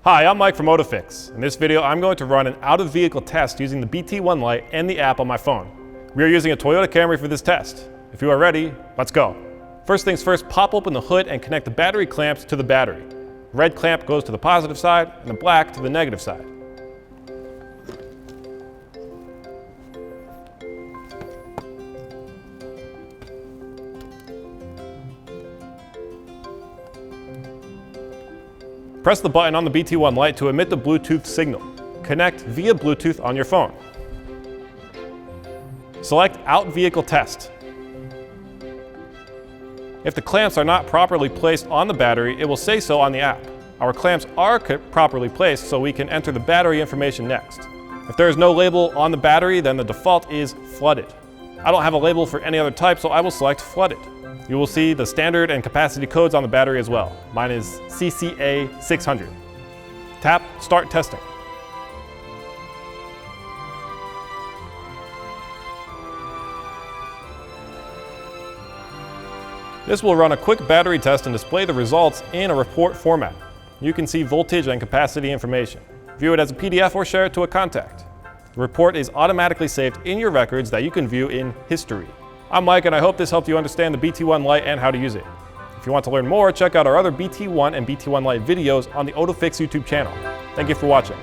Hi, I'm Mike from OTOFIX. In this video, I'm going to run an out-of-vehicle test using the BT1 Lite and the app on my phone. We are using a Toyota Camry for this test. If you are ready, let's go. First things first, pop open the hood and connect the battery clamps to the battery. The red clamp goes to the positive side and the black to the negative side. Press the button on the BT1 Lite to emit the Bluetooth signal. Connect via Bluetooth on your phone. Select Out Vehicle Test. If the clamps are not properly placed on the battery, it will say so on the app. Our clamps are properly placed, so we can enter the battery information next. If there is no label on the battery, then the default is flooded. I don't have a label for any other type, so I will select flooded. You will see the standard and capacity codes on the battery as well. Mine is CCA 600. Tap Start Testing. This will run a quick battery test and display the results in a report format. You can see voltage and capacity information. View it as a PDF or share it to a contact. The report is automatically saved in your records that you can view in History. I'm Mike, and I hope this helped you understand the BT1 Lite and how to use it. If you want to learn more, check out our other BT1 and BT1 Lite videos on the OTOFIX YouTube channel. Thank you for watching.